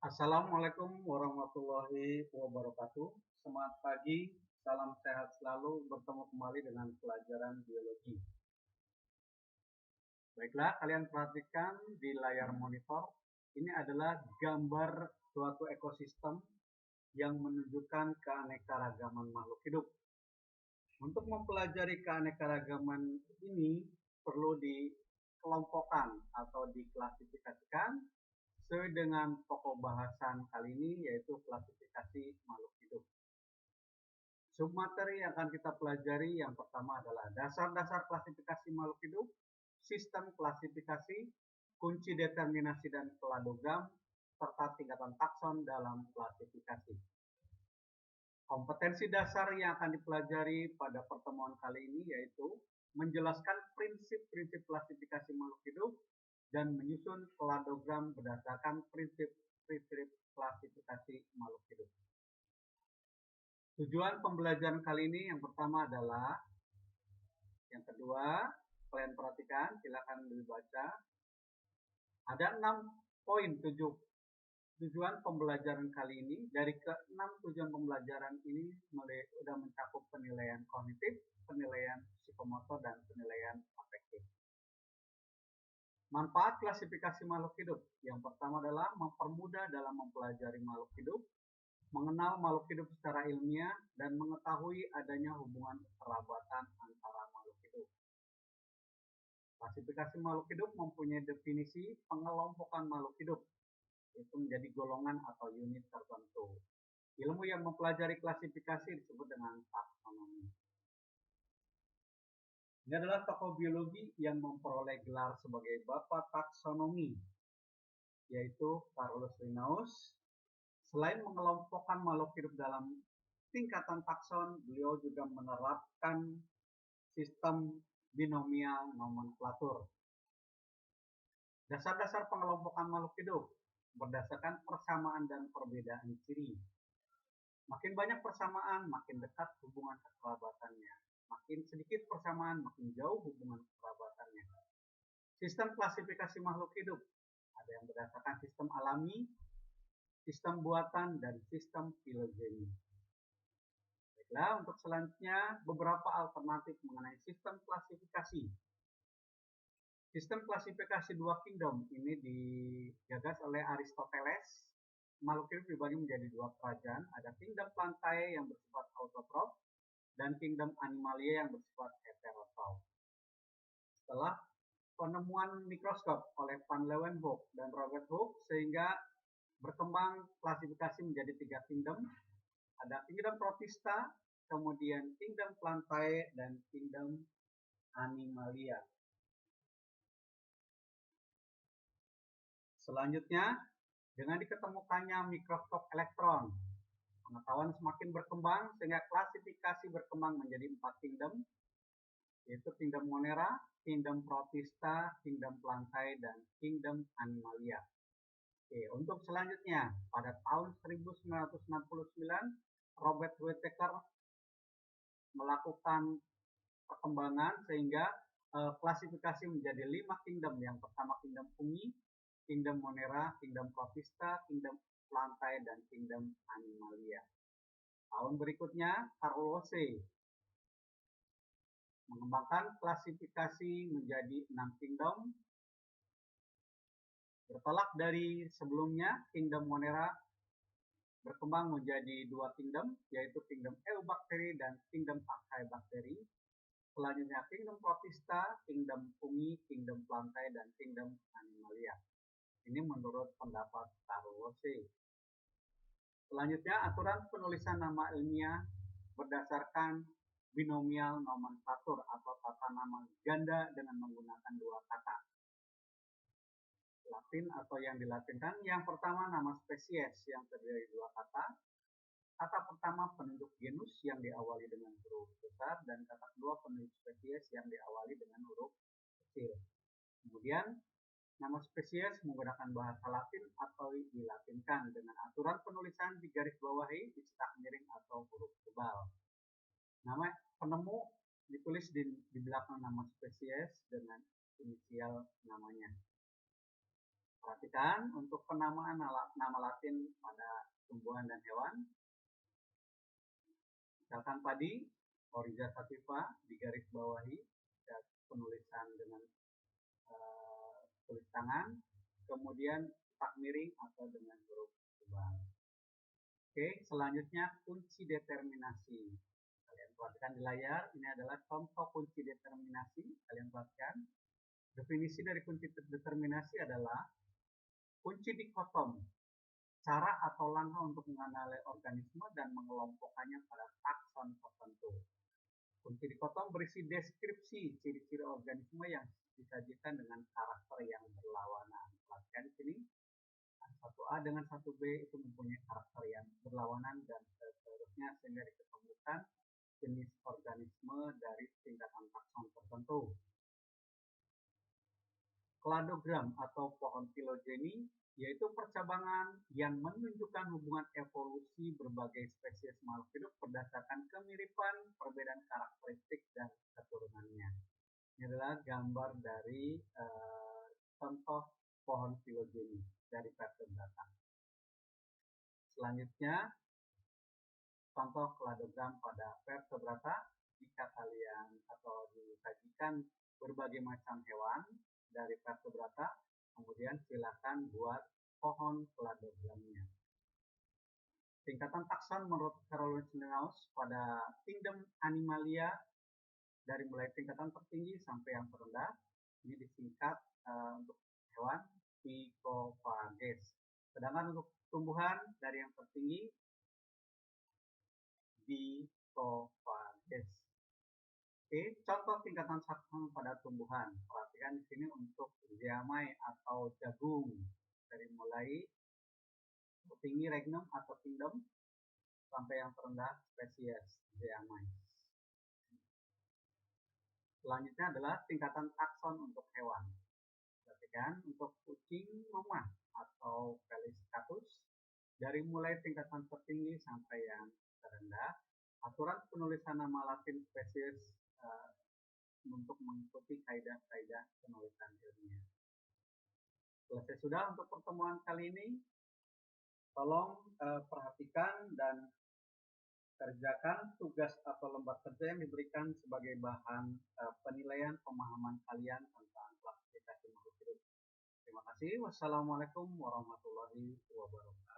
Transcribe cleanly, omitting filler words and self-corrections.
Assalamualaikum warahmatullahi wabarakatuh. Semangat pagi, salam sehat selalu. Bertemu kembali dengan pelajaran biologi. Baiklah, kalian perhatikan di layar monitor. Ini adalah gambar suatu ekosistem yang menunjukkan keanekaragaman makhluk hidup. Untuk mempelajari keanekaragaman ini perlu dikelompokkan atau diklasifikasikan sesuai dengan pokok bahasan kali ini, yaitu klasifikasi makhluk hidup. Submateri yang akan kita pelajari yang pertama adalah dasar-dasar klasifikasi makhluk hidup, sistem klasifikasi, kunci determinasi dan kladogram, serta tingkatan takson dalam klasifikasi. Kompetensi dasar yang akan dipelajari pada pertemuan kali ini yaitu menjelaskan prinsip-prinsip klasifikasi makhluk hidup dan menyusun kladogram berdasarkan prinsip-prinsip klasifikasi makhluk hidup. Tujuan pembelajaran kali ini yang pertama adalah, yang kedua, kalian perhatikan, silakan dibaca. Ada 6 poin tujuan pembelajaran kali ini. Dari ke-6 tujuan pembelajaran ini sudah mencakup penilaian kognitif, penilaian psikomotor, dan penilaian afektif. Manfaat klasifikasi makhluk hidup. Yang pertama adalah mempermudah dalam mempelajari makhluk hidup, mengenal makhluk hidup secara ilmiah, dan mengetahui adanya hubungan kekerabatan antara makhluk hidup. Klasifikasi makhluk hidup mempunyai definisi pengelompokan makhluk hidup, itu menjadi golongan atau unit tertentu. Ilmu yang mempelajari klasifikasi disebut dengan taksonomi. Ini adalah tokoh biologi yang memperoleh gelar sebagai Bapak Taksonomi, yaitu Carolus Linnaeus. Selain mengelompokkan makhluk hidup dalam tingkatan takson, beliau juga menerapkan sistem binomial nomenklatur. Dasar-dasar pengelompokan makhluk hidup berdasarkan persamaan dan perbedaan ciri. Makin banyak persamaan, makin dekat hubungan kekerabatannya. Makin sedikit persamaan, makin jauh hubungan kekerabatannya. Sistem klasifikasi makhluk hidup ada yang berdasarkan sistem alami, sistem buatan, dan sistem filogeni. Baiklah, untuk selanjutnya beberapa alternatif mengenai sistem klasifikasi. Sistem klasifikasi dua kingdom ini digagas oleh Aristoteles. Makhluk hidup dibagi menjadi dua kerajaan. Ada kingdom Plantae yang bersifat autotrof dan kingdom Animalia yang bersifat heterotrof. Setelah penemuan mikroskop oleh Van Leeuwenhoek dan Robert Hooke, sehingga berkembang klasifikasi menjadi 3 kingdom. Ada kingdom Protista, kemudian kingdom Plantae, dan kingdom Animalia. Selanjutnya, dengan diketemukannya mikroskop elektron, pengetahuan semakin berkembang sehingga klasifikasi berkembang menjadi 4 kingdom, yaitu kingdom Monera, kingdom Protista, kingdom Plantae, dan kingdom Animalia. Oke, untuk selanjutnya, pada tahun 1969, Robert Whittaker melakukan perkembangan sehingga klasifikasi menjadi 5 kingdom. Yang pertama kingdom Fungi, kingdom Monera, kingdom Protista, kingdom Plantae, dan kingdom Animalia. Tahun berikutnya, Carl Woese mengembangkan klasifikasi menjadi 6 kingdom. Bertolak dari sebelumnya, kingdom Monera berkembang menjadi 2 kingdom, yaitu kingdom Eubacteri dan kingdom Archaeobacteri. Selanjutnya kingdom Protista, kingdom Fungi, kingdom Plantae, dan kingdom Animalia. Ini menurut pendapat Carl Woese. Selanjutnya, aturan penulisan nama ilmiah berdasarkan binomial nomenklatur atau tata nama ganda dengan menggunakan 2 kata. Latin atau yang dilatinkan. Yang pertama nama spesies yang terdiri dari 2 kata. Kata pertama penunjuk genus yang diawali dengan huruf besar, dan kata kedua penunjuk spesies yang diawali dengan huruf kecil. Kemudian nama spesies menggunakan bahasa Latin atau dilatinkan dengan aturan penulisan di garis bawahi, dicetak miring atau huruf tebal. Nama penemu ditulis di belakang nama spesies dengan inisial namanya. Perhatikan untuk penamaan nama Latin pada tumbuhan dan hewan. Misalkan padi, Oryza sativa, digaris bawahi, penulisan dengan tulis tangan, kemudian tak miring atau dengan huruf kubang. Oke, selanjutnya kunci determinasi. Kalian perhatikan di layar, ini adalah contoh kunci determinasi. Kalian perhatikan. Definisi dari kunci determinasi adalah kunci dikotom, cara atau langkah untuk mengenali organisme dan mengelompokkannya pada takson tertentu. Kunci dikotom berisi deskripsi ciri-ciri organisme yang disajikan dengan karakter yang berlawanan. Perhatikan di sini, satu A dengan satu B itu mempunyai karakter yang berlawanan dan seterusnya sehingga diketemukan jenis organisme dari tingkatan takson tertentu. Kladogram atau pohon filogeni yaitu percabangan yang menunjukkan hubungan evolusi berbagai spesies makhluk hidup berdasarkan kemiripan, perbedaan karakteristik, dan keturunannya. Ini adalah gambar dari contoh pohon filogeni dari vertebrata. Selanjutnya, contoh kladogram pada vertebrata. Jika kalian atau disajikan berbagai macam hewan dari vertebrata, kemudian silakan buat pohon kladogramnya. Tingkatan takson menurut Carolus Linnaeus pada kingdom Animalia dari mulai tingkatan tertinggi sampai yang terendah, ini disingkat untuk hewan Phycophages. Sedangkan untuk tumbuhan dari yang tertinggi Dicophages. Oke, contoh tingkatan takson pada tumbuhan. Perhatikan di sini untuk zeamai atau jagung dari mulai tertinggi regnum atau kingdom sampai yang terendah spesies zeamai. Selanjutnya adalah tingkatan takson untuk hewan. Perhatikan untuk kucing rumah atau Felis dari mulai tingkatan tertinggi sampai yang terendah. Aturan penulisan nama Latin spesies untuk mengikuti kaidah-kaidah penulisan ilmiah. Selesai sudah untuk pertemuan kali ini. Tolong perhatikan dan kerjakan tugas atau lembar kerja yang diberikan sebagai bahan penilaian pemahaman kalian tentang klasifikasi makhluk hidup. Terima kasih. Wassalamualaikum warahmatullahi wabarakatuh.